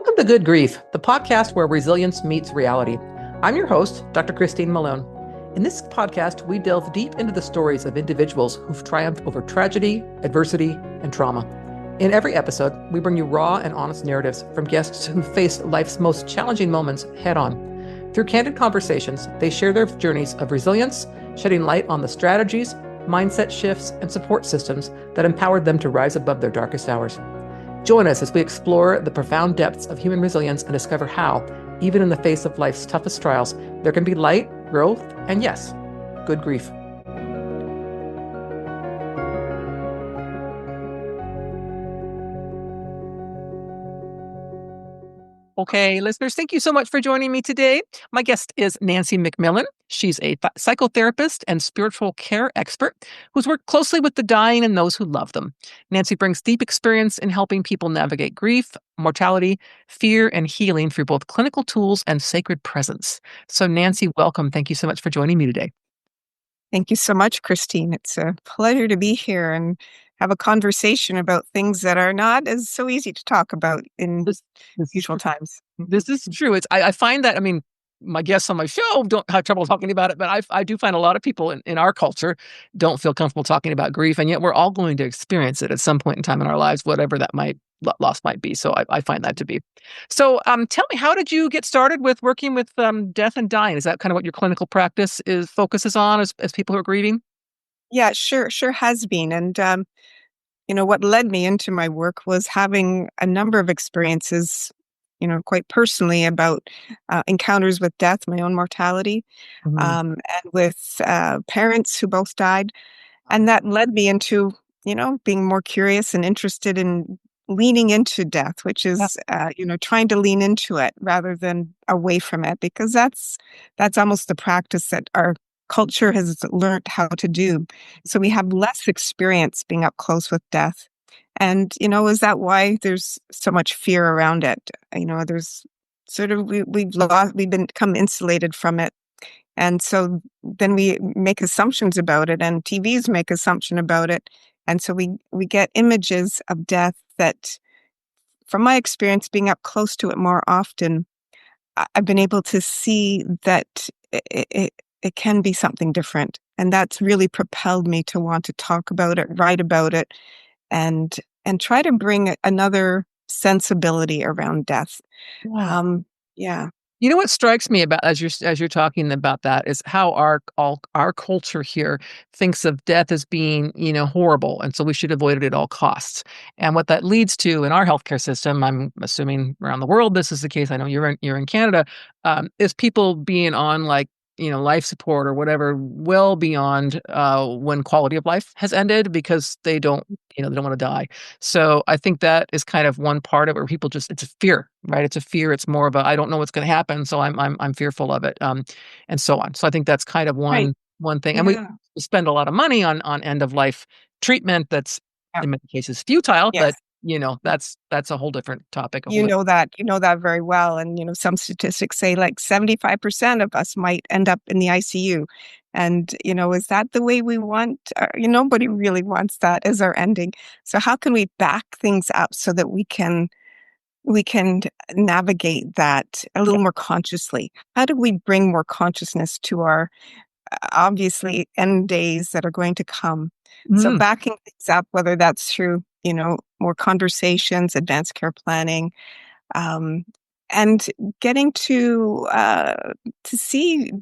Welcome to Good Grief, the podcast where resilience meets reality. I'm your host, Dr. Christine Malone. In this podcast, we delve deep into the stories of individuals who've triumphed over tragedy, adversity, and trauma. In every episode, we bring you raw and honest narratives from guests who faced life's most challenging moments head on. Through candid conversations, they share their journeys of resilience, shedding light on the strategies, mindset shifts, and support systems that empowered them to rise above their darkest hours. Join us as we explore the profound depths of human resilience and discover how, even in the face of life's toughest trials, there can be light, growth, and yes, good grief. Okay, listeners, thank you so much for joining me today. My guest is Nancy MacMillan. She's a psychotherapist and spiritual care expert who's worked closely with the dying and those who love them. Nancy brings deep experience in helping people navigate grief, mortality, fear, and healing through both clinical tools and sacred presence. So, Nancy, welcome. Thank you so much for joining me today. Thank you so much, Christine. It's a pleasure to be here and have a conversation about things that are not as so easy to talk about in This usual times. This is true. I find that, my guests on my show don't have trouble talking about it, but I do find a lot of people in our culture don't feel comfortable talking about grief, and yet we're all going to experience it at some point in time in our lives, whatever that loss might be. So I find that to be. So tell me, how did you get started with working with death and dying? Is that kind of what your clinical practice focuses on as people who are grieving? Yeah, sure has been. And, what led me into my work was having a number of experiences, quite personally about encounters with death, my own mortality, Mhm. and with parents who both died. And that led me into, being more curious and interested in leaning into death, which Yeah. is, trying to lean into it rather than away from it, because that's almost the practice that our culture has learned how to do. So we have less experience being up close with death. And, is that why there's so much fear around it? There's sort of, we've become insulated from it. And so then we make assumptions about it, and TVs make assumption about it. And so we get images of death that, from my experience being up close to it more often, I've been able to see that it can be something different. And that's really propelled me to want to talk about it, write about it, and try to bring another sensibility around death. Yeah. Yeah. You know what strikes me about as you're talking about that is how our culture here thinks of death as being, horrible, and so we should avoid it at all costs. And what that leads to in our healthcare system, I'm assuming around the world this is the case. I know you're in Canada, is people being on life support or whatever, well beyond when quality of life has ended because they don't want to die. So I think that is kind of one part of it where people it's a fear, right? It's a fear. It's more of a I don't know what's going to happen, so I'm fearful of it, and so on. So I think that's kind of Right. one thing, and we Yeah. spend a lot of money on end of life treatment that's Yeah. in many cases futile, Yes. but that's a whole different topic. You know that very well. And, some statistics say like 75% of us might end up in the ICU. And, is that the way we want? Nobody really wants that as our ending. So how can we back things up so that we can navigate that a little more consciously? How do we bring more consciousness to our obviously end days that are going to come? So Mm, backing things up, whether that's through, more conversations, advanced care planning, um, and getting to see.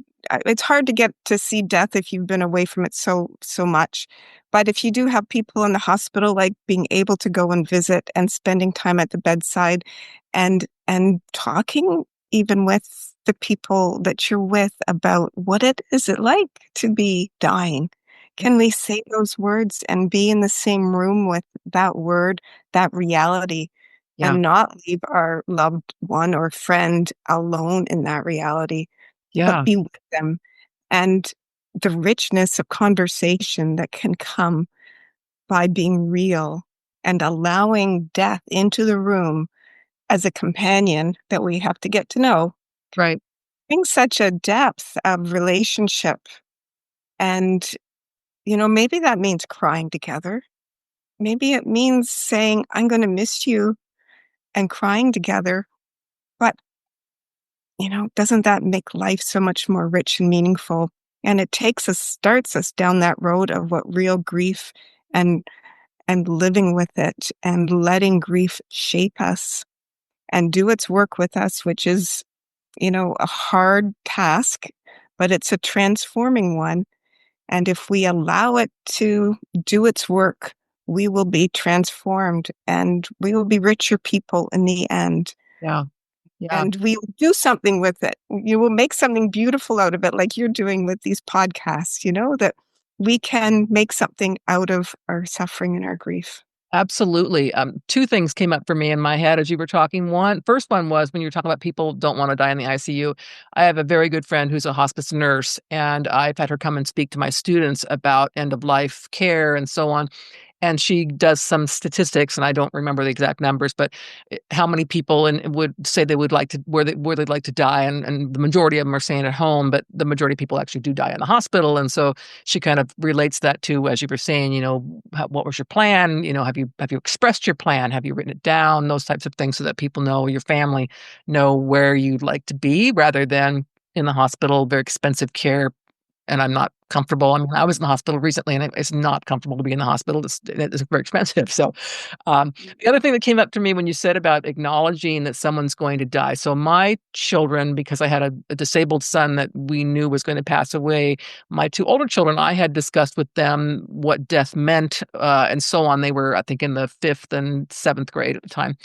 It's hard to get to see death if you've been away from it so much. But if you do have people in the hospital, like being able to go and visit and spending time at the bedside, and talking even with the people that you're with about what it is it like to be dying. Can we say those words and be in the same room with that word, that reality, yeah, and not leave our loved one or friend alone in that reality, but yeah, be with them? And the richness of conversation that can come by being real and allowing death into the room as a companion that we have to get to know right. brings such a depth of relationship. And, maybe that means crying together. Maybe it means saying, I'm going to miss you, and crying together But, doesn't that make life so much more rich and meaningful? And it starts us down that road of what real grief and living with it and letting grief shape us and do its work with us, which is, a hard task, but it's a transforming one. And if we allow it to do its work, we will be transformed and we will be richer people in the end. Yeah. Yeah. And we will do something with it. You will make something beautiful out of it, like you're doing with these podcasts, that we can make something out of our suffering and our grief. Absolutely. Two things came up for me in my head as you were talking. First one was when you were talking about people don't want to die in the ICU. I have a very good friend who's a hospice nurse, and I've had her come and speak to my students about end of life care and so on. And she does some statistics, and I don't remember the exact numbers, but how many people would say they would like to where they'd like to die, and the majority of them are staying at home, but the majority of people actually do die in the hospital. And so she kind of relates that to, as you were saying, what was your plan? Have you expressed your plan? Have you written it down? Those types of things, so that people know, your family know where you'd like to be, rather than in the hospital, very expensive care. And I'm not comfortable. I mean, I was in the hospital recently, and it's not comfortable to be in the hospital. It's very expensive. So, the other thing that came up to me when you said about acknowledging that someone's going to die. So my children, because I had a disabled son that we knew was going to pass away, my two older children, I had discussed with them what death meant, and so on. They were, I think, in the 5th and 7th grade at the time.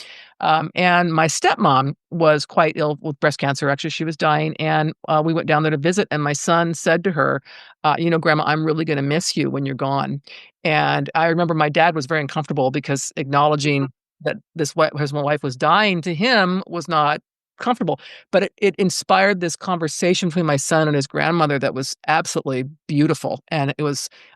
And my stepmom was quite ill with breast cancer. Actually, she was dying. And we went down there to visit. And my son said to her, Grandma, I'm really going to miss you when you're gone. And I remember my dad was very uncomfortable, because acknowledging that his wife was dying to him was not comfortable. But it inspired this conversation between my son and his grandmother that was absolutely beautiful. And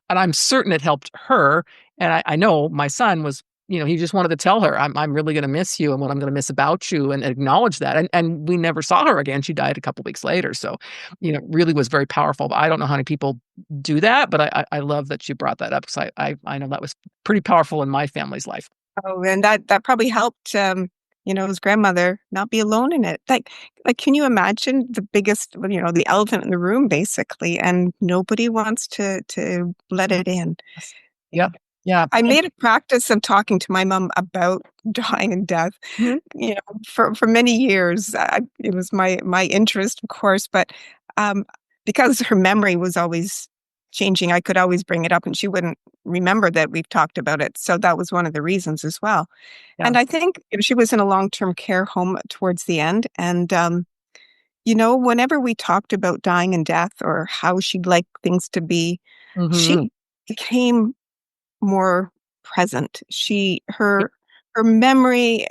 I'm certain it helped her. And I know my son was, he just wanted to tell her, I'm really going to miss you, and what I'm going to miss about you, and acknowledge that. And we never saw her again. She died a couple weeks later. So, it really was very powerful. But I don't know how many people do that, but I love that you brought that up, because I know that was pretty powerful in my family's life. Oh, and that probably helped, his grandmother not be alone in it. Like, can you imagine the biggest, the elephant in the room, basically, and nobody wants to let it in. Yeah. Yeah. I made a practice of talking to my mom about dying and death, for many years. It was my interest, of course, but because her memory was always changing, I could always bring it up and she wouldn't remember that we've talked about it. So that was one of the reasons as well. Yeah. And I think she was in a long-term care home towards the end. And, whenever we talked about dying and death or how she'd like things to be, she became more present. Her memory,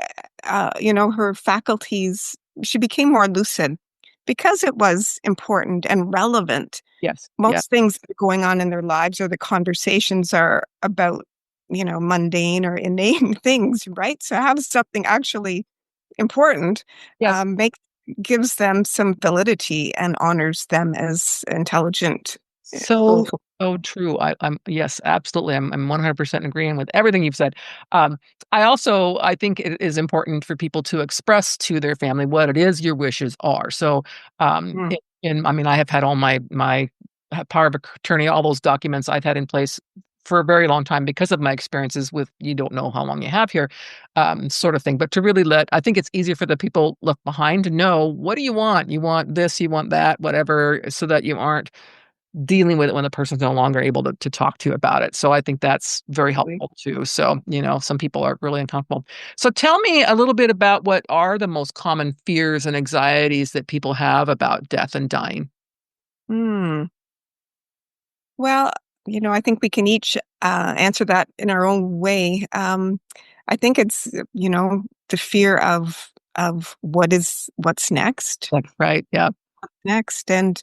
her faculties, she became more lucid because it was important and relevant. Yes. Most things that are going on in their lives, or the conversations, are about, mundane or inane things, right? So have something actually important, Yes. gives them some validity and honors them as intelligent. So, so true. I'm yes, absolutely. I'm 100% agreeing with everything you've said. I think it is important for people to express to their family what it is your wishes are. So, Mm. I mean, I have had all my power of attorney, all those documents I've had in place for a very long time, because of my experiences with, you don't know how long you have here, sort of thing. But to really I think it's easier for the people left behind to know, what do you want? You want this, you want that, whatever, so that you aren't dealing with it when the person's no longer able to talk to you about it. So I think that's very helpful too. So, some people are really uncomfortable. So tell me a little bit about what are the most common fears and anxieties that people have about death and dying. Mm. Well, I think we can each answer that in our own way. I think it's, the fear of what's next. Like, right. Yeah. Next. And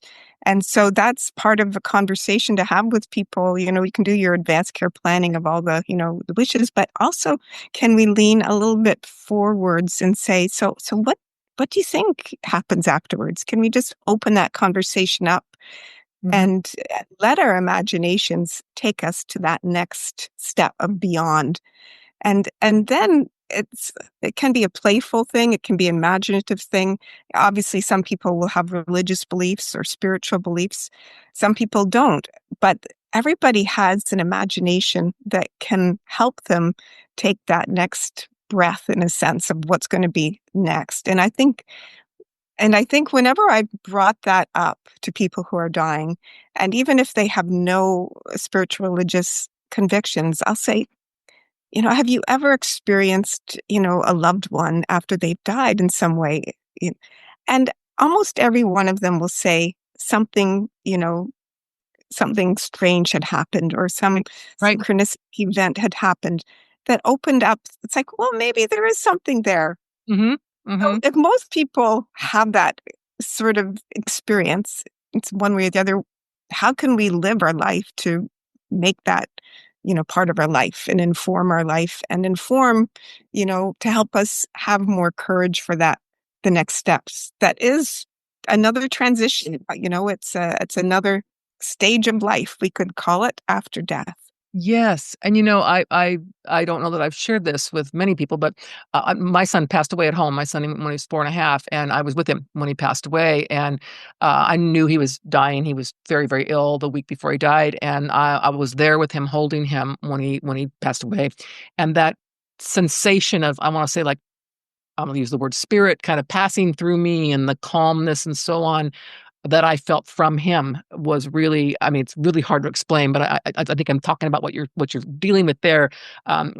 so that's part of the conversation to have with people. You can do your advanced care planning of all the, the wishes, but also, can we lean a little bit forwards and say, so what do you think happens afterwards? Can we just open that conversation up and let our imaginations take us to that next step of beyond? And then it can be a playful thing. It can be an imaginative thing. Obviously, some people will have religious beliefs or spiritual beliefs. Some people don't, but everybody has an imagination that can help them take that next breath in a sense of what's going to be next. And I think whenever I brought that up to people who are dying, and even if they have no spiritual religious convictions, I'll say, have you ever experienced, a loved one after they've died in some way? You- And almost every one of them will say something, something strange had happened or some Right. synchronistic event had happened that opened up. It's like, well, maybe there is something there. Mm-hmm. So Mm-hmm. if most people have that sort of experience, it's one way or the other, how can we live our life to make that, part of our life and inform our life and inform, to help us have more courage for that, the next steps. That is another transition, it's another stage of life, we could call it, after death. Yes, and I don't know that I've shared this with many people, but my son passed away at home. My son when he was 4.5, and I was with him when he passed away, and I knew he was dying. He was very, very ill the week before he died, and I was there with him, holding him when he passed away, and that sensation of I want to say like I'm going to use the word spirit kind of passing through me and the calmness and so on that I felt from him was really, I mean, it's really hard to explain, but I think I'm talking about what you're dealing with there.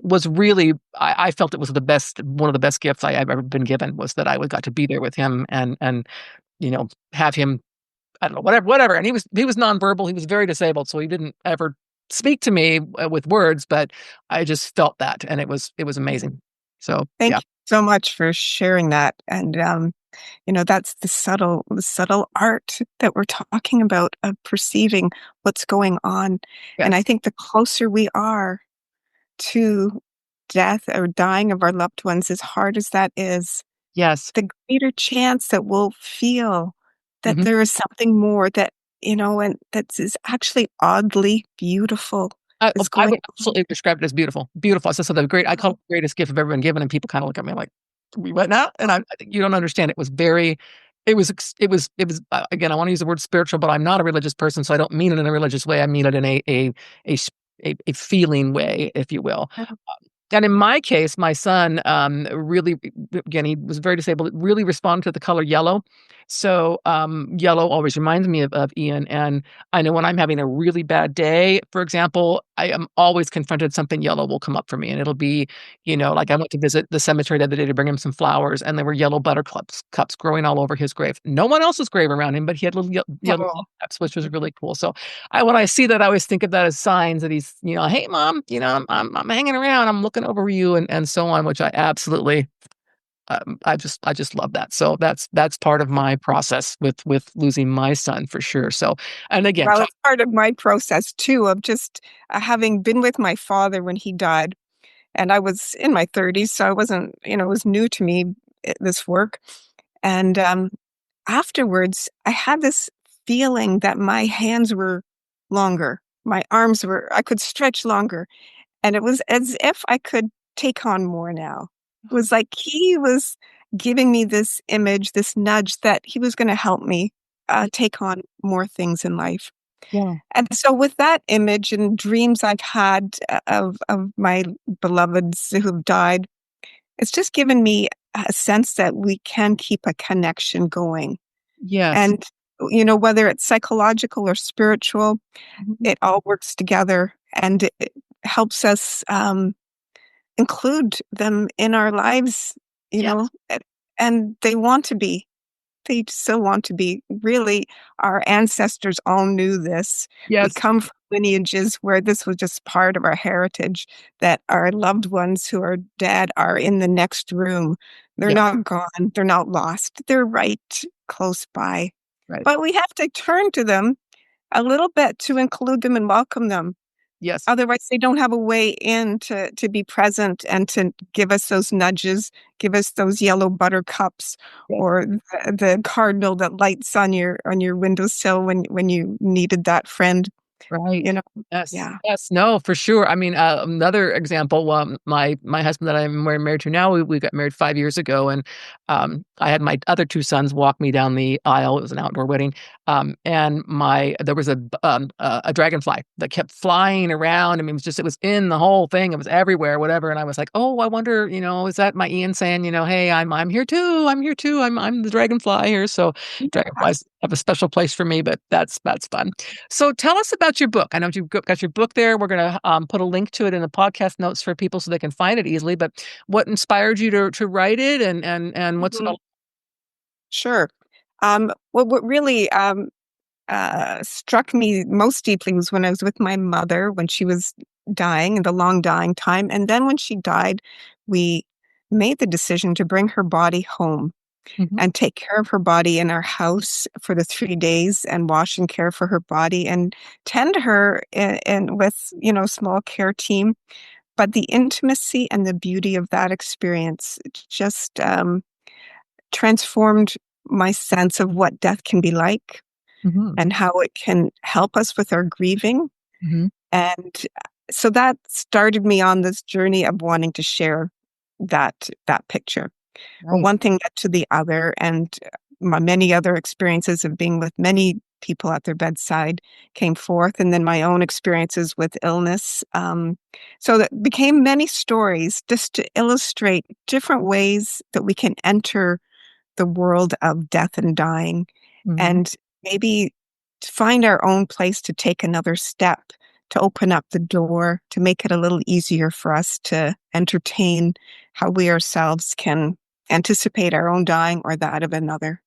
Was really, I felt it was the best, one of the best gifts I've ever been given was that I got to be there with him and have him, I don't know, whatever. And he was nonverbal. He was very disabled, so he didn't ever speak to me with words, but I just felt that, and it was amazing. So Thank yeah, you so much for sharing that. And that's the subtle art that we're talking about of perceiving what's going on. And I yes, think the closer we are to death or dying of our loved ones, as hard as that is, yes. the greater chance that we'll feel that Mhm. there is something more that, and that is actually oddly beautiful is I going would on. absolutely describe it as beautiful. Beautiful. So I call it the greatest gift I've ever been given, and people kinda look at me like, "We what now?" And I think you don't understand. Again, I wanna use the word spiritual, but I'm not a religious person, so I don't mean it in a religious way. I mean it in a s a feeling way, if you will. And in my case, my son, really, again, he was very disabled, really responded to the color yellow. So, yellow always reminds me of Ian. And I know when I'm having a really bad day, for example, I am always confronted, something yellow will come up for me. And it'll be, like I went to visit the cemetery the other day to bring him some flowers, and there were yellow buttercups cups growing all over his grave. No one else's grave around him, but he had little yellow Oh, cups, which was really cool. So when I see that, I always think of that as signs that he's, "Hey, mom, I'm hanging around, I'm looking over you," and so on, which I absolutely, I just love that. So that's part of my process with losing my son for sure. So, and again, well, it's part of my process too of just having been with my father when he died. And I was in my 30s, so I wasn't, it was new to me, this work. And afterwards, I had this feeling that my hands were longer, I could stretch longer. And it was as if I could take on more now. It was like he was giving me this image, this nudge that he was going to help me take on more things in life. yeah, And so with that image and dreams I've had of my beloveds who've died, it's just given me a sense that we can keep a connection going. yes, And, whether it's psychological or spiritual, mhm, it all works together and it helps us include them in our lives, you know, yes, a- and they still want to be. Really, our ancestors all knew this. We yes, come from lineages where this was just part of our heritage, that our loved ones who are dead are in the next room. They're yeah, not gone, they're not lost, they're right close by. right, But we have to turn to them a little bit to include them and welcome them. yes, Otherwise, they don't have a way in to be present and to give us those nudges, give us those yellow buttercups yes, or the cardinal that lights on your windowsill when you needed that friend. Right. you know? Yes. Yeah. Yes. No, for sure. I mean, another example. My husband that I'm married to now, we got married 5 years ago, and I had my other two sons walk me down the aisle. It was an outdoor wedding, and my there was a dragonfly that kept flying around. I mean, it was in the whole thing. It was everywhere, whatever. And I was like, oh, I wonder, is that my Ian saying, hey, I'm here too. I'm here too. I'm the dragonfly here. So Yeah. dragonflies have a special place for me, but that's fun. So tell us about your book. I know you've got your book there. We're going to put a link to it in the podcast notes for people so they can find it easily. But what inspired you to write it, and what's it Mhm. all? Sure. What really struck me most deeply was when I was with my mother when she was dying, the long dying time. And then when she died, we made the decision to bring her body home Mhm, and take care of her body in our house for the 3 days and wash and care for her body and tend her in with, small care team. But the intimacy and the beauty of that experience just transformed my sense of what death can be like mhm, and how it can help us with our grieving. mhm. And so that started me on this journey of wanting to share that picture. Well, Right. one thing led to the other, and my many other experiences of being with many people at their bedside came forth, and then my own experiences with illness. So that became many stories just to illustrate different ways that we can enter the world of death and dying, Mhm. and maybe to find our own place to take another step, to open up the door, to make it a little easier for us to entertain how we ourselves can anticipate our own dying or that of another.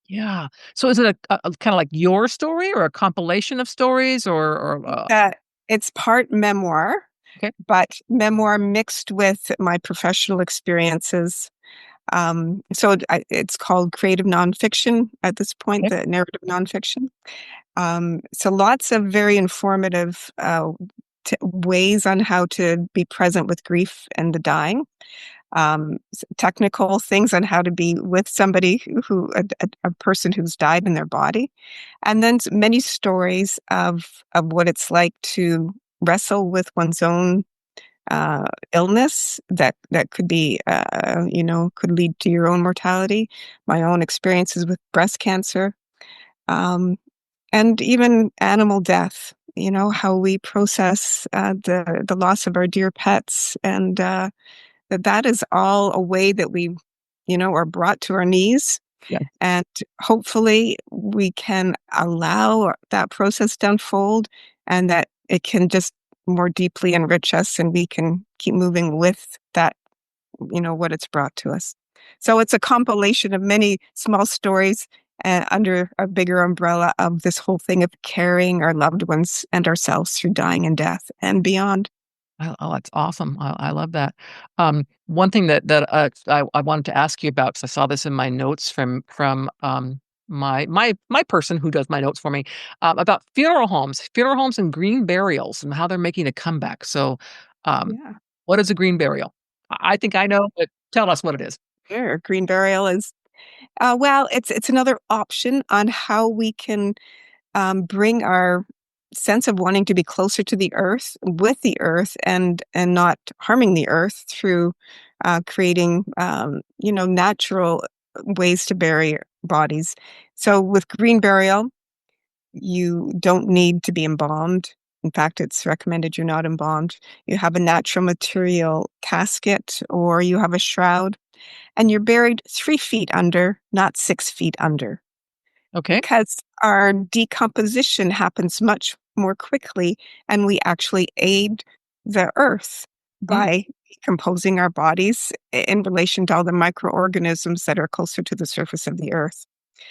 Yeah. So is it a kind of like your story or a compilation of stories That it's part memoir, okay, but memoir mixed with my professional experiences. It's called creative nonfiction at this point, okay, the narrative nonfiction. So lots of very informative ways on how to be present with grief and the dying. Technical things on how to be with somebody a person who's died in their body, and then many stories of what it's like to wrestle with one's own illness that could be could lead to your own mortality. My own experiences with breast cancer, um, and even animal death. How we process the loss of our dear pets, and that is all a way that we, are brought to our knees. yeah, And hopefully we can allow that process to unfold and that it can just more deeply enrich us and we can keep moving with that, what it's brought to us. So it's a compilation of many small stories under a bigger umbrella of this whole thing of carrying our loved ones and ourselves through dying and death and beyond. oh, that's awesome. I love that. One thing that I wanted to ask you about, because I saw this in my notes from my person who does my notes for me, about funeral homes and green burials and how they're making a comeback. So, um, Yeah. what is a green burial? I think I know, but tell us what it is. Sure. Green burial is well, it's another option on how we can bring our sense of wanting to be closer to the earth, with the earth, and not harming the earth through creating natural ways to bury bodies. So with green burial, you don't need to be embalmed. In fact, it's recommended you're not embalmed. You have a natural material casket or you have a shroud, and you're buried 3 feet under, not 6 feet under, Okay. because our decomposition happens much more quickly and we actually aid the earth Mm, by decomposing our bodies in relation to all the microorganisms that are closer to the surface of the earth.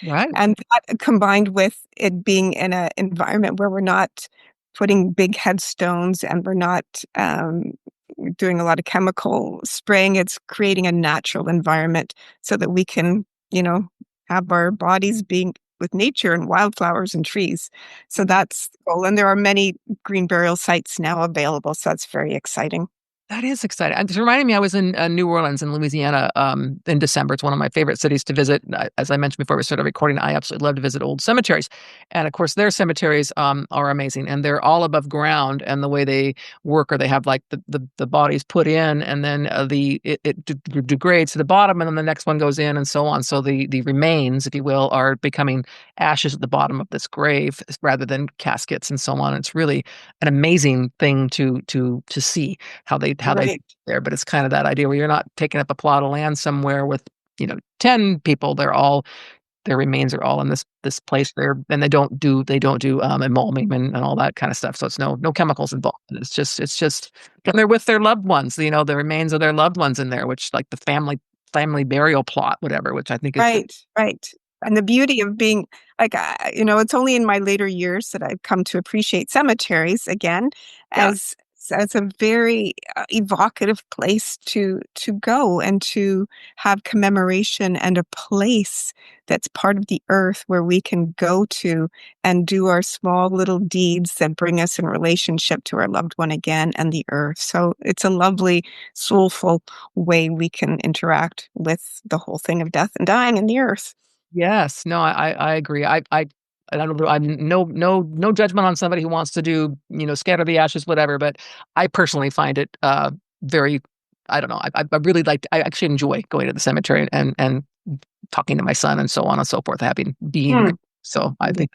right. And that combined with it being in an environment where we're not putting big headstones and we're not doing a lot of chemical spraying, it's creating a natural environment so that we can, have our bodies being with nature and wildflowers and trees. So that's the goal. And there are many green burial sites now available. So that's very exciting. That is exciting. It's reminding me, I was in New Orleans in Louisiana in December. It's one of my favorite cities to visit. As I mentioned before we started recording, I absolutely love to visit old cemeteries. And of course, their cemeteries are amazing. And they're all above ground. And the way they work, or they have like the bodies put in, and then it degrades to the bottom, and then the next one goes in, and so on. So the remains, if you will, are becoming ashes at the bottom of this grave rather than caskets and so on. It's really an amazing thing to see how they Right. there. But it's kind of that idea where you're not taking up a plot of land somewhere with 10 people. Their remains are all in this place there, and they don't do embalming and all that kind of stuff. So it's no chemicals involved. It's just and they're with their loved ones, the remains of their loved ones in there, which like the family burial plot, whatever, which I think is just, Right, right. And the beauty of being like, it's only in my later years that I've come to appreciate cemeteries again yeah. as a very evocative place to go and to have commemoration and a place that's part of the earth where we can go to and do our small little deeds that bring us in relationship to our loved one again and the earth. So it's a lovely, soulful way we can interact with the whole thing of death and dying and the earth. Yes, no, I agree. I don't know. I'm no judgment on somebody who wants to do, scatter the ashes, whatever. But I personally find it very. I don't know. I really like. I actually enjoy going to the cemetery and talking to my son and so on and so forth. Having being there. Hmm. So I think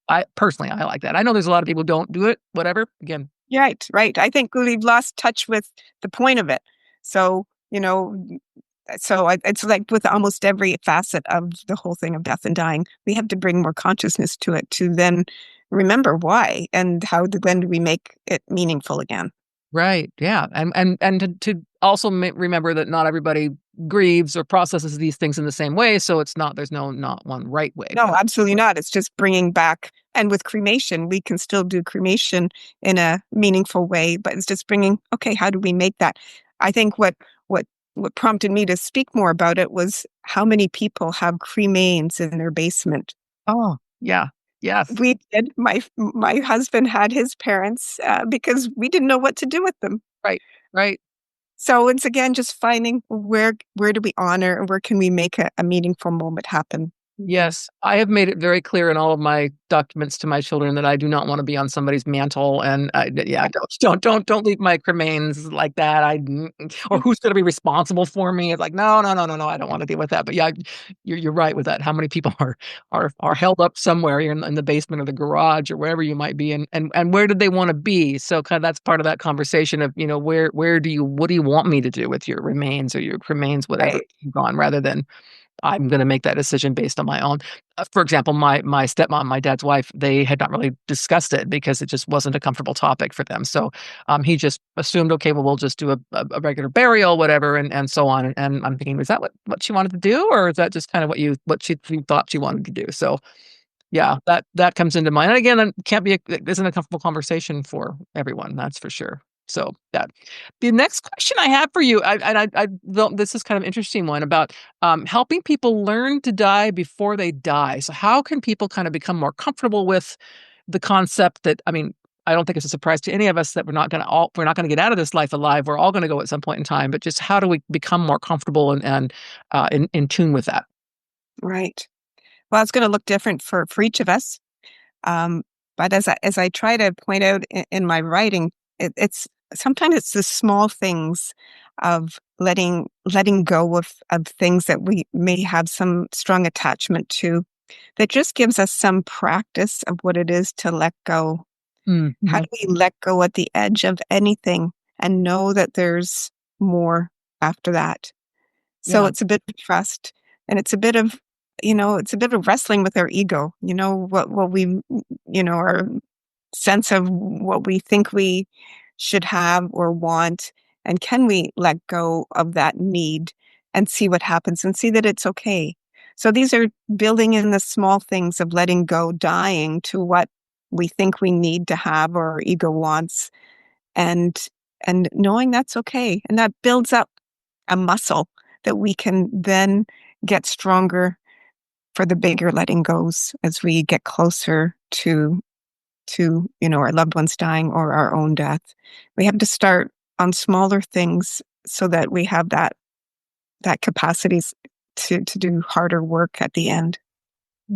I personally I like that. I know there's a lot of people who don't do it. Whatever. Again, Right, right. I think we've lost touch with the point of it. So, it's like with almost every facet of the whole thing of death and dying, we have to bring more consciousness to it to then remember why and when do we make it meaningful again. right? Yeah, and to also remember that not everybody grieves or processes these things in the same way. So there's not one right way. No, But absolutely not. It's just bringing back, and with cremation, we can still do cremation in a meaningful way, but it's just bringing, okay, how do we make that? I think what what prompted me to speak more about it was how many people have cremains in their basement. oh yeah, yes, We did. My husband had his parents because we didn't know what to do with them. right, right. So it's again just finding where do we honor and where can we make a meaningful moment happen. Yes, I have made it very clear in all of my documents to my children that I do not want to be on somebody's mantle, and yeah, don't leave my cremains like that. Or who's going to be responsible for me? It's like no, no, no, no, no. I don't want to deal with that. But yeah, you're right with that. How many people are held up somewhere in the basement or the garage or wherever you might be, and where did they want to be? So kind of that's part of that conversation of what do you want me to do with your remains or your cremains, whatever Right. gone, rather than I'm going to make that decision based on my own. For example, my stepmom, my dad's wife, they had not really discussed it because it just wasn't a comfortable topic for them. So he just assumed, okay, well, we'll just do a regular burial, whatever, and so on. And I'm thinking, is that what she wanted to do, or is that just kind of what she thought she wanted to do? So yeah, that comes into mind. And again, it isn't a comfortable conversation for everyone. That's for sure. So that the next question I have for you, this is kind of an interesting one about helping people learn to die before they die. So how can people kind of become more comfortable with the concept that, I mean, I don't think it's a surprise to any of us that we're not going to get out of this life alive. We're all going to go at some point in time. But just how do we become more comfortable and in tune with that? Right. Well, it's going to look different for each of us. Um, but as I try to point out in my writing, it's sometimes it's the small things of letting go of things that we may have some strong attachment to that just gives us some practice of what it is to let go. How Mm-hmm. do we let go at the edge of anything and know that there's more after that? So Yeah. it's a bit of trust and it's a bit of wrestling with our ego, what we, our sense of what we think we should have or want. And can we let go of that need and see what happens and see that it's okay? So these are building in the small things of letting go, dying to what we think we need to have or our ego wants and knowing that's okay. And that builds up a muscle that we can then get stronger for the bigger letting goes as we get closer to our loved ones dying or our own death. We have to start on smaller things so that we have that capacity to do harder work at the end.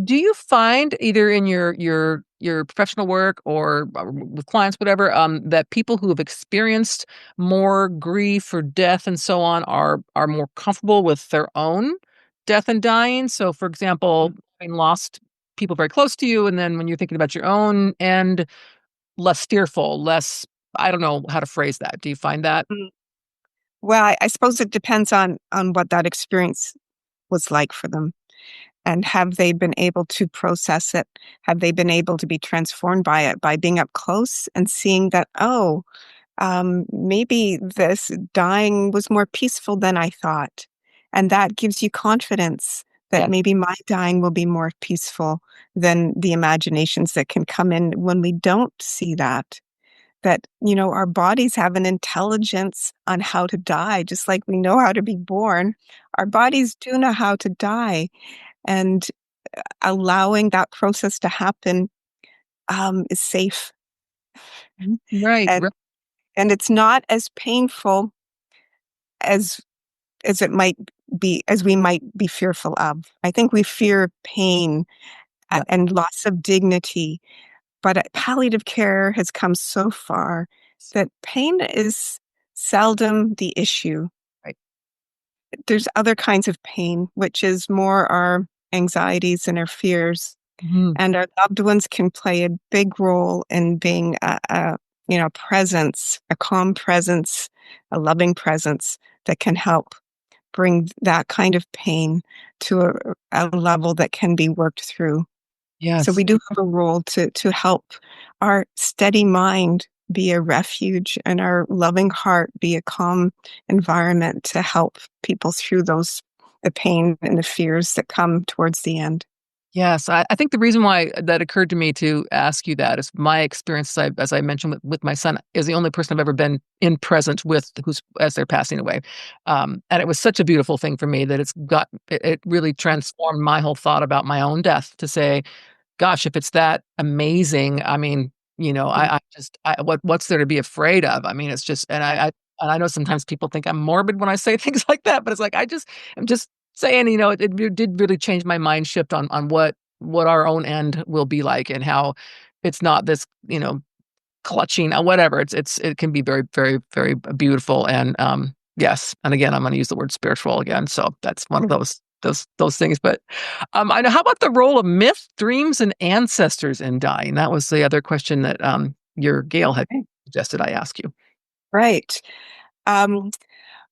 Do you find either in your professional work or with clients, whatever, that people who have experienced more grief or death and so on are more comfortable with their own death and dying? So, for example, having lost people very close to you, and then when you're thinking about your own end, less fearful, less, I don't know how to phrase that. Do you find that? Mm. Well, I suppose it depends on what that experience was like for them. And have they been able to process it? Have they been able to be transformed by it, by being up close and seeing that, oh, maybe this dying was more peaceful than I thought. And that gives you confidence that Yeah. maybe my dying will be more peaceful than the imaginations that can come in when we don't see that. That, our bodies have an intelligence on how to die, just like we know how to be born. Our bodies do know how to die. And allowing that process to happen is safe. Right, And right. and it's not as painful as it might be, as we might be fearful of. I think we fear pain Yeah, and loss of dignity, but palliative care has come so far that pain is seldom the issue. right. There's other kinds of pain, which is more our anxieties and our fears. Mhm. And our loved ones can play a big role in being a presence, a calm presence, a loving presence that can help bring that kind of pain to a level that can be worked through. So we Yes. do have a role to help our steady mind be a refuge and our loving heart be a calm environment to help people through the pain and the fears that come towards the end. Yes, I think the reason why that occurred to me to ask you that is my experience, as I mentioned with my son, is the only person I've ever been in present with who's as they're passing away. And it was such a beautiful thing for me that it really transformed my whole thought about my own death to say, gosh, if it's that amazing, I mean, what's there to be afraid of? I mean, it's just, and I know sometimes people think I'm morbid when I say things like that, but it's like, I'm just saying, it did really change my mind shift on what our own end will be like and how it's not this, clutching, whatever. It can be very, very, very beautiful. And, yes. And again, I'm going to use the word spiritual again. So that's one of those things. But I know. How about the role of myth, dreams, and ancestors in dying? That was the other question that your Gail had Okay. suggested I ask you. Right. Um,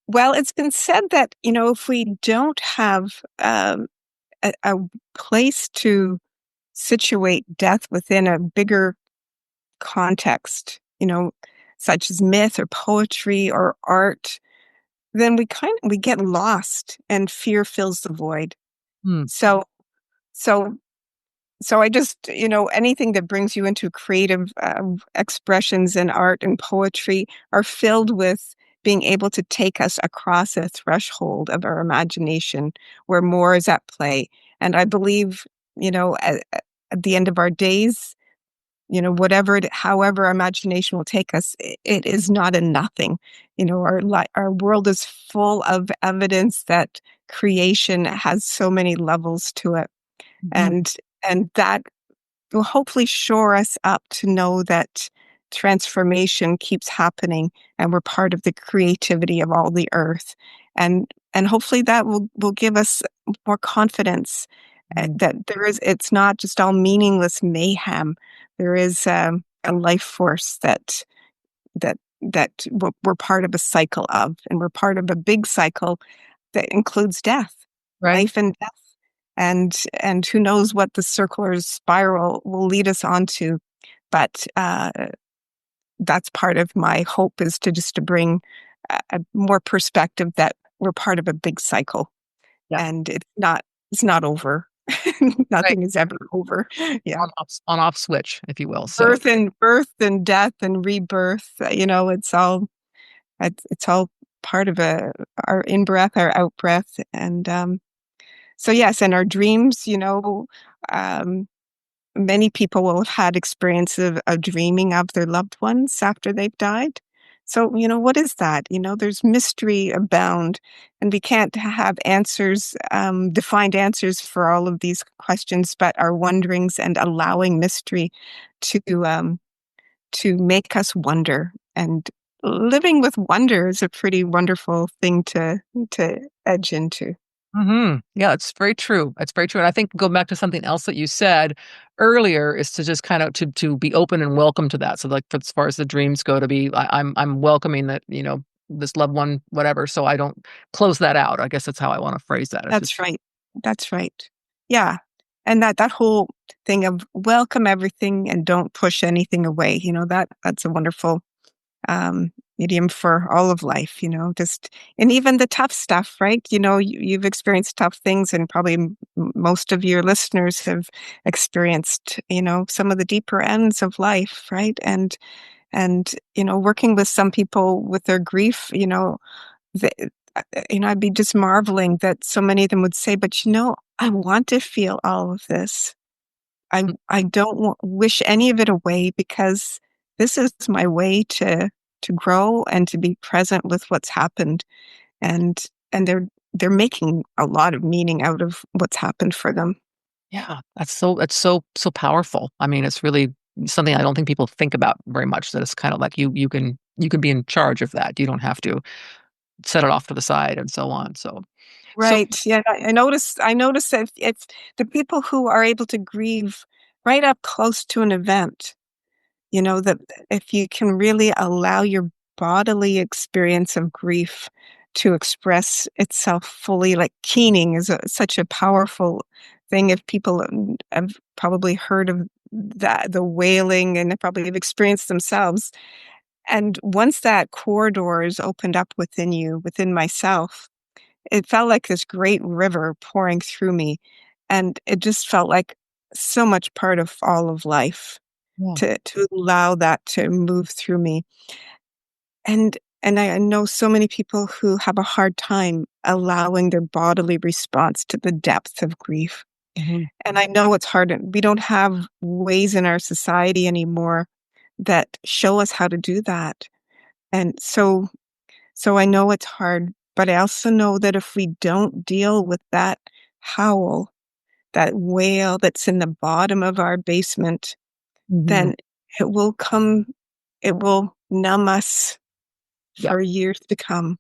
well, it's been said that, if we don't have a place to situate death within a bigger context, such as myth or poetry or art, then we get lost and fear fills the void. Hmm. So so so I just, anything that brings you into creative expressions in art and poetry are filled with being able to take us across a threshold of our imagination where more is at play. And I believe, at the end of our days, however our imagination will take us, it is not a nothing. Our world is full of evidence that creation has so many levels to it, Mhm. and that will hopefully shore us up to know that transformation keeps happening, and we're part of the creativity of all the earth, and hopefully that will give us more confidence Mhm. that it's not just all meaningless mayhem. There is a life force that we're part of a cycle of, and we're part of a big cycle that includes death, Right. life and death. And who knows what the circular spiral will lead us onto. But that's part of my hope, is to bring a more perspective that we're part of a big cycle, Yeah. and it's not over. Right. Nothing is ever over. Yeah. On off switch, if you will. So Birth and death and rebirth, it's all part of our in breath, our out breath. And so yes, and our dreams, um, many people will have had experience of dreaming of their loved ones after they've died. So, what is that? There's mystery abound, and we can't have answers, defined answers for all of these questions, but our wonderings and allowing mystery to to make us wonder. And living with wonder is a pretty wonderful thing to edge into. Yeah, it's very true. It's very true. And I think go back to something else that you said earlier is to just kind of to be open and welcome to that. So like for, as far as the dreams go, to be I'm welcoming that, this loved one, whatever. So I don't close that out. I guess that's how I want to phrase that. It's just That's right. That's right. Yeah. And that whole thing of welcome everything and don't push anything away, that's a wonderful idiom for all of life, just, and even the tough stuff, right? You've experienced tough things, and probably most of your listeners have experienced, some of the deeper ends of life, right? And working with some people with their grief, the, I'd be just marveling that so many of them would say, but I want to feel all of this. I don't wish any of it away, because this is my way to grow and to be present with what's happened. And they're making a lot of meaning out of what's happened for them. yeah, that's so powerful. I mean, it's really something I don't think people think about very much. That it's kind of like you can be in charge of that. You don't have to set it off to the side and so on. So Right. Yeah. I notice that if the people who are able to grieve right up close to an event, that if you can really allow your bodily experience of grief to express itself fully, like keening is such a powerful thing. If people have probably heard of that, the wailing, and they probably have experienced themselves. And once that corridor is opened up within you, within myself, it felt like this great river pouring through me. And it just felt like so much part of all of life yeah. to allow that to move through me. And I know so many people who have a hard time allowing their bodily response to the depth of grief. Mhm. And I know it's hard. We don't have ways in our society anymore that show us how to do that. And so I know it's hard, but I also know that if we don't deal with that howl, that wail that's in the bottom of our basement, Mhm. then it will come, it will numb us Yep. for years to come.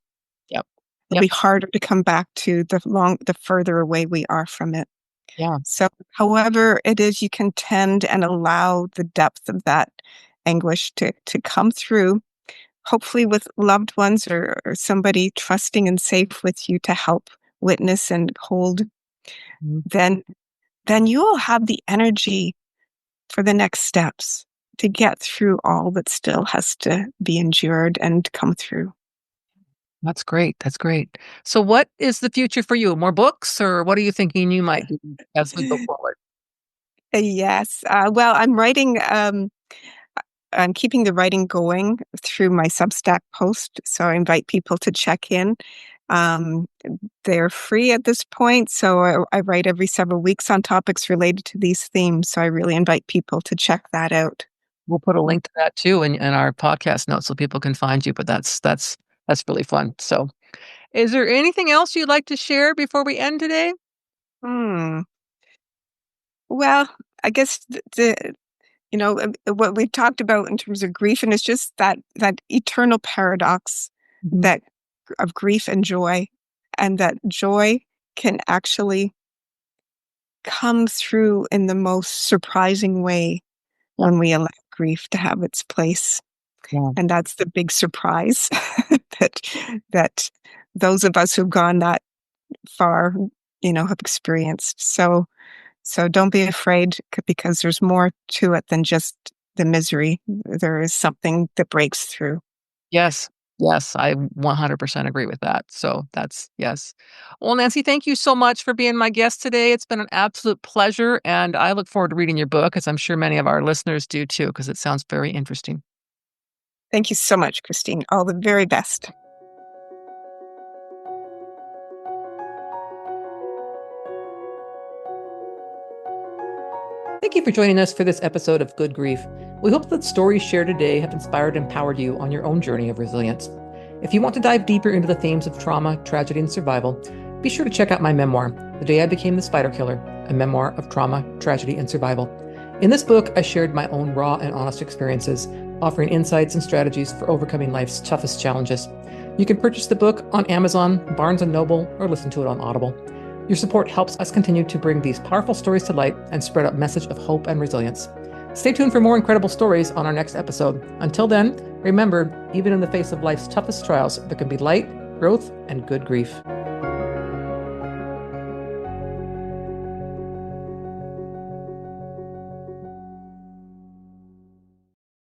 Yep. It'll Yep. be harder to come back to the further away we are from it. Yeah. So however it is you can tend and allow the depth of that anguish to come through, hopefully with loved ones, or somebody trusting and safe with you to help witness and hold, Mhm. then you will have the energy for the next steps to get through all that still has to be endured and come through. That's great. That's great. So what is the future for you? More books, or what are you thinking you might do as we go forward? Yes. Well, I'm keeping the writing going through my Substack post, so I invite people to check in. Um, they're free at this point, so I write every several weeks on topics related to these themes. So I really invite people to check that out. We'll put a link to that too in our podcast notes so people can find you, but that's really fun. So, is there anything else you'd like to share before we end today? Hmm. Well, I guess what we've talked about in terms of grief, and it's just that eternal paradox Mhm. that of grief and joy, and that joy can actually come through in the most surprising way Yeah. when we allow grief to have its place. Yeah. And that's the big surprise that that those of us who've gone that far, have experienced. So don't be afraid, because there's more to it than just the misery. There is something that breaks through. Yes. Yes, I 100% agree with that. So that's yes. Well, Nancy, thank you so much for being my guest today. It's been an absolute pleasure, and I look forward to reading your book, as I'm sure many of our listeners do too, because it sounds very interesting. Thank you so much, Christine. All the very best. Thank Thank you for joining us for this episode of Good Grief. We hope that stories shared today have inspired and empowered you on your own journey of resilience. If you want to dive deeper into the themes of trauma, tragedy, and survival, be sure to check out my memoir, The Day I Became the Spider Killer, a memoir of trauma, tragedy, and survival. In this book, I shared my own raw and honest experiences, offering insights and strategies for overcoming life's toughest challenges. You can purchase the book on Amazon, Barnes & Noble, or listen to it on Audible. Your support helps us continue to bring these powerful stories to light and spread a message of hope and resilience. Stay tuned for more incredible stories on our next episode. Until then, remember, even in the face of life's toughest trials, there can be light, growth, and good grief.